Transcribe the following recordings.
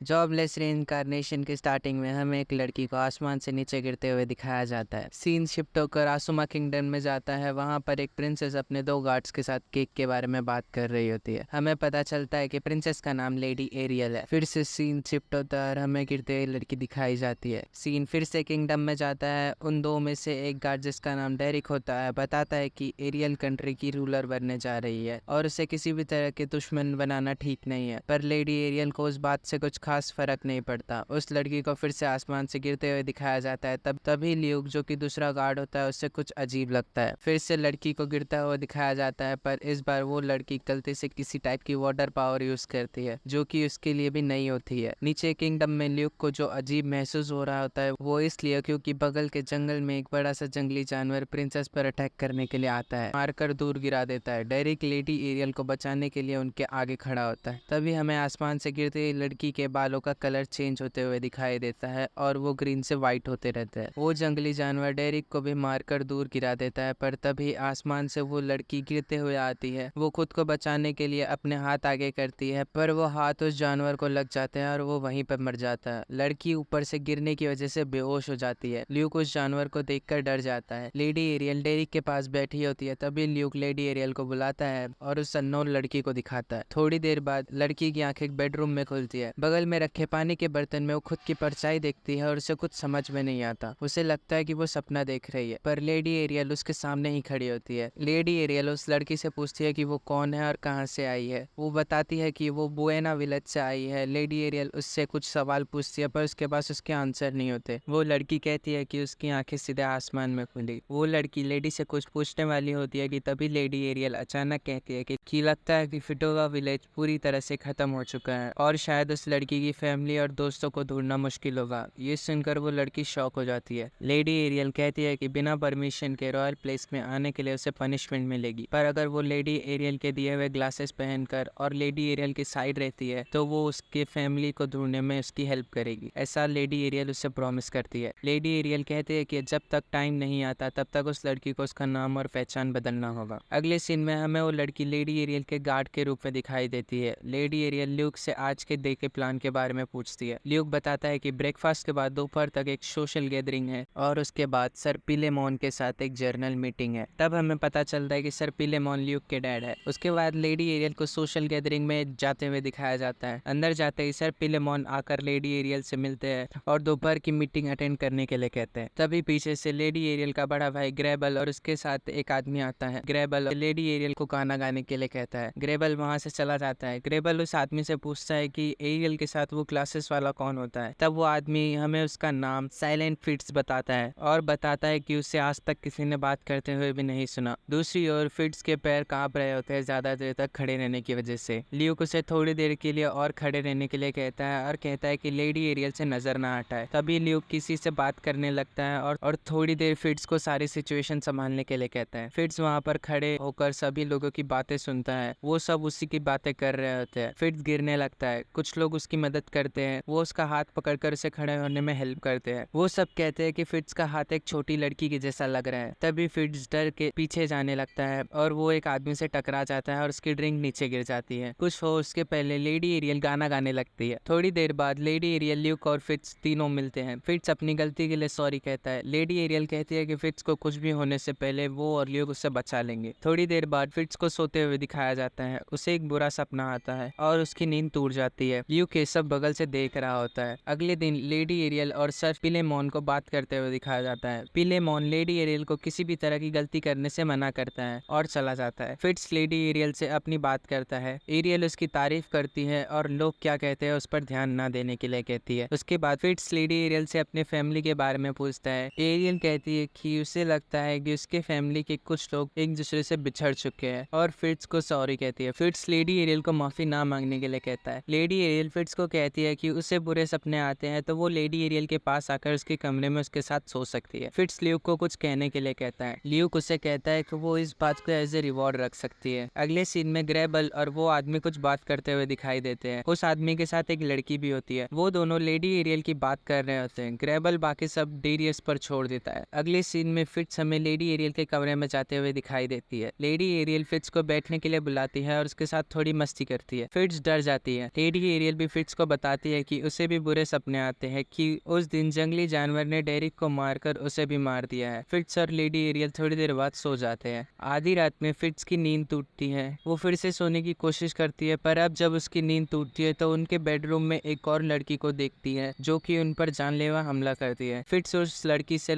Jobless reincarnation की starting में हमें एक लड़की को आसमान से नीचे गिरते हुए दिखाया जाता है। सीन शिफ्ट होकर आसुमा किंगडम में जाता है। वहाँ पर एक प्रिंसेस अपने दो गार्ड्स के साथ केक के बारे में बात कर रही होती है। हमें पता चलता है कि प्रिंसेस का नाम लेडी एरियल है। फिर से सीन शिफ्ट होता है और हमें गिरते हुए लड़की दिखाई जाती है। सीन फिर से किंगडम में जाता है। उन दो में से एक गार्ड जिसका नाम डेरिक होता है बताता है कि एरियल कंट्री की रूलर बनने जा रही है और उसे किसी भी तरह के दुश्मन बनाना ठीक नहीं है। पर लेडी एरियल को उस बात से कुछ खास फर्क नहीं पड़ता। उस लड़की को फिर से आसमान से गिरते हुए दिखाया जाता है। तभी ल्यूक जो कि दूसरा गार्ड होता है उससे कुछ अजीब लगता है। फिर से लड़की को गिरता हुआ दिखाया जाता है, पर इस बार वो लड़की गलती से किसी टाइप की वाटर पावर यूज करती है जो कि उसके लिए भी नई होती है। नीचे किंगडम में ल्यूक को जो अजीब महसूस हो रहा होता है वो इसलिए क्योंकि बगल के जंगल में एक बड़ा सा जंगली जानवर प्रिंसेस पर अटैक करने के लिए आता है, मारकर दूर गिरा देता है। डेरिक लेडी एरियल को बचाने के लिए उनके आगे खड़ा होता है। तभी हमें आसमान से गिरते लड़की के बालों का कलर चेंज होते हुए दिखाई देता है और वो ग्रीन से व्हाइट होते रहते हैं। वो जंगली जानवर डेरिक को भी मारकर दूर गिरा देता है, पर तभी आसमान से वो लड़की गिरते हुए आती है। वो खुद को बचाने के लिए अपने हाथ आगे करती है, पर वो हाथ उस जानवर को लग जाते हैं और वो वहीं पर मर जाता है। लड़की ऊपर से गिरने की वजह से बेहोश हो जाती है। ल्यूक उस जानवर को देखकर डर जाता है। लेडी एरियल डेरिक के पास बैठी होती है। तभी ल्यूक लेडी एरियल को बुलाता है और उस अननोन लड़की को दिखाता है। थोड़ी देर बाद लड़की की आंखें बेडरूम में खुलती है। बगल में रखे पानी के बर्तन में वो खुद की परछाई देखती है और उसे कुछ समझ में नहीं आता। उसे लगता है कि वो सपना देख रही है, पर लेडी एरियल उसके सामने ही खड़ी होती है। लेडी एरियल उस लड़की से पूछती है कि वो कौन है और कहाँ से आई है। वो बताती है कि वो बुएना विलेज से आई है। लेडी एरियल उससे कुछ सवाल पूछती है, पर उसके पास उसके आंसर नहीं होते। वो लड़की कहती है कि उसकी आंखें सीधे आसमान में खुली। वो लड़की लेडी से कुछ पूछने वाली होती है कि तभी लेडी एरियल अचानक कहती है कि लगता है कि फिटोवा विलेज पूरी तरह से खत्म हो चुका है और शायद उस लड़की की फैमिली और दोस्तों को ढूंढना मुश्किल होगा। ये सुनकर वो लड़की शॉक हो जाती है। लेडी एरियल कहती है कि बिना परमिशन के रॉयल प्लेस में आने के लिए उसे पनिशमेंट मिलेगी, पर अगर वो लेडी एरियल के दिए हुए ग्लासेस पहनकर और लेडी एरियल की साइड रहती है तो वो उसके फैमिली को ढूंढने में उसकी हेल्प करेगी। ऐसा लेडी एरियल उससे प्रॉमिस करती है। लेडी एरियल कहते हैं कि जब तक टाइम नहीं आता तब तक उस लड़की को उसका नाम और पहचान बदलना होगा। अगले सीन में हमें वो लड़की लेडी एरियल के गार्ड के रूप में दिखाई देती है। लेडी एरियल ल्यूक से आज के डे के प्लान के बारे में पूछती है। ल्यूक बताता है कि ब्रेकफास्ट के बाद दोपहर तक एक सोशल गैदरिंग है और उसके बाद सर पिलेमोन के साथ एक जर्नल मीटिंग है। तब हमें पता चलता है कि सर पिलेमोन ल्यूक के डैड है। उसके बाद लेडी एरियल को सोशल गैदरिंग में जाते हुए दिखाया जाता है। अंदर जाते ही सर पिलेमोन आकर लेडी एरियल से मिलते हैं और दोपहर की मीटिंग अटेंड करने के लिए कहते हैं। तभी पीछे से लेडी एरियल का बड़ा भाई ग्रेबल और उसके साथ एक आदमी आता है। ग्रेबल लेडी एरियल को गाना गाने के लिए कहता है। ग्रेबल वहां से चला जाता है। ग्रेबल उस आदमी से पूछता है कि एरियल के साथ वो क्लासेस वाला कौन होता है। तब वो आदमी हमें उसका नाम साइलेंट फिट्स बताता है और बताता है कि उसे आज तक किसी ने बात करते हुए भी नहीं सुना। दूसरी ओर फिट्स के पैर कांप रहे होते हैं ज्यादा देर तक खड़े रहने की वजह से। ल्यूक उसे थोड़ी देर के लिए और खड़े रहने के लिए कहता है और कहता है कि लेडी एरियल से नजर ना हटाए। तभी ल्यूक किसी से बात करने लगता है और थोड़ी देर फिट्स को सारी सिचुएशन संभालने के लिए कहता है। फिट्स वहाँ पर खड़े होकर सभी लोगों की बातें सुनता है। वो सब उसी की बातें कर रहे होते हैं। फिट्स गिरने लगता है। कुछ लोग उसकी मदद करते हैं। वो उसका हाथ पकड़कर उसे खड़े होने में हेल्प करते हैं। वो सब कहते हैं कि फिट्स का हाथ एक छोटी लड़की के जैसा लग रहा है। तभी फिट्स डर के पीछे जाने लगता है और वो एक आदमी से टकरा जाता है और उसकी ड्रिंक नीचे गिर जाती है। कुछ हो उसके पहले लेडी एरियल गाना गाने लगती है। थोड़ी देर बाद लेडी एरियल ल्यूक और फिट्स तीनों मिलते हैं। फिट्स अपनी गलती के लिए सॉरी कहता है। लेडी एरियल कहती है कि फिट्स को कुछ भी होने से पहले वो और ल्यूक उससे बचा लेंगे। थोड़ी देर बाद फिट्स को सोते हुए दिखाया जाता है। उसे एक बुरा सपना आता है और उसकी नींद टूट जाती है। ल्यूक ये सब बगल से देख रहा होता है। अगले दिन लेडी एरियल और सर पिलेमोन को बात करते हुए दिखाया जाता है। पिलेमोन लेडी एरियल को किसी भी तरह की गलती करने से मना करता है और चला जाता है। फिट्स लेडी एरियल से अपनी बात करता है। एरियल उसकी तारीफ करती है और लोग क्या कहते हैं उस पर ध्यान न देने के लिए कहती है। उसके बाद फिट्स लेडी एरियल से अपने फैमिली के बारे में पूछता है। एरियल कहती है कि उसे लगता है कि उसके फैमिली के कुछ लोग एक दूसरे से बिछड़ चुके हैं और फिट्स को सॉरी कहती है। फिट्स लेडी एरियल को माफी ना मांगने के लिए कहता है। लेडी एरियल फिट्स को कहती है कि उसे बुरे सपने आते हैं तो वो लेडी एरियल के पास आकर उसके कमरे में उसके साथ सो सकती है। फिट्स ल्यूक को कुछ कहने के लिए कहता है। ल्यूक उसे कहता है कि वो इस बात को एज ए रिवॉर्ड रख सकती है। अगले सीन में ग्रेबल और वो आदमी कुछ बात करते हुए दिखाई देते हैं। उस आदमी के साथ एक लड़की भी होती है। वो दोनों लेडी एरियल की बात कर रहे होते हैं। ग्रेबल बाकी सब डेरियस पर छोड़ देता है। अगले सीन में फिट्स हमें लेडी एरियल के कमरे में जाते हुए दिखाई देती है। लेडी एरियल फिट्स को बैठने के लिए बुलाती है और उसके साथ थोड़ी मस्ती करती है। फिट्स डर जाती है। लेडी एरियल भी फिट्स को बताती है कि उसे भी बुरे सपने आते हैं कि उस दिन जंगली जानवर ने डेरिक को मारकर उसे भी मार दिया है। फिट्ज और लेडी एरियल थोड़ी देर बाद सो जाते हैं। आधी रात में फिट्ज की नींद टूटती है। वो फिर से सोने की कोशिश करती है, पर अब जब उसकी नींद टूटती है तो उनके बेडरूम में एक और लड़की को देखती है जो कि उन पर जानलेवा हमला करती है। फिट्ज उस लड़की से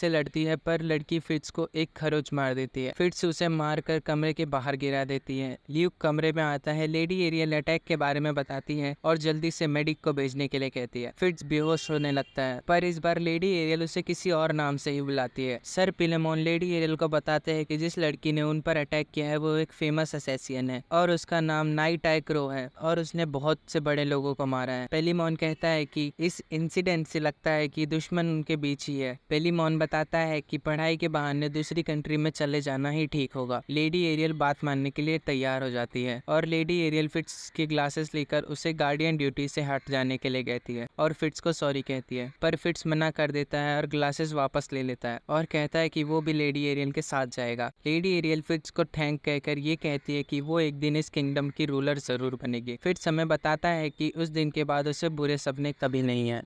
लड़ती है, पर लड़की फिट्ज को एक खरोच मार देती है। फिट्ज उसे मारकर कमरे के बाहर गिरा देती है। ल्यूक कमरे में आता है। लेडी एरियल अटैक के बारे में बताती है और जल्दी से मेडिक को भेजने के लिए कहती है। फिट्ज बेहोश होने लगता है, पर इस बार लेडी एरियल उसे किसी और नाम से ही बुलाती है। सर पिलेमोन लेडी एरियल को बताते हैं कि जिस लड़की ने उन पर अटैक किया है वो एक फेमस असैसिन है और उसका नाम नाइट आई क्रो है और उसने बहुत से बड़े लोगों को मारा है। पेलीमोन कहता है कि इस इंसिडेंट से लगता है कि दुश्मन उनके बीच ही है। पेलीमोन बताता है कि पढ़ाई के बहाने दूसरी कंट्री में चले जाना ही ठीक होगा। लेडी एरियल बात मानने के लिए तैयार हो जाती है और लेडी एरियल फिट्ज की ग्लासेस लेकर उसे गार्डियन ड्यूटी से हट जाने के लिए कहती है और फिट्ज को सॉरी कहती है, पर फिट्ज मना कर देता है और ग्लासेस वापस ले लेता है और कहता है कि वो भी लेडी एरियल के साथ जाएगा। लेडी एरियल फिट्ज को थैंक कहकर ये कहती है कि वो एक दिन इस किंगडम की रूलर जरूर बनेगी। फिट्ज हमें बताता है कि उस दिन के बाद उसे बुरे सपने कभी नहीं है।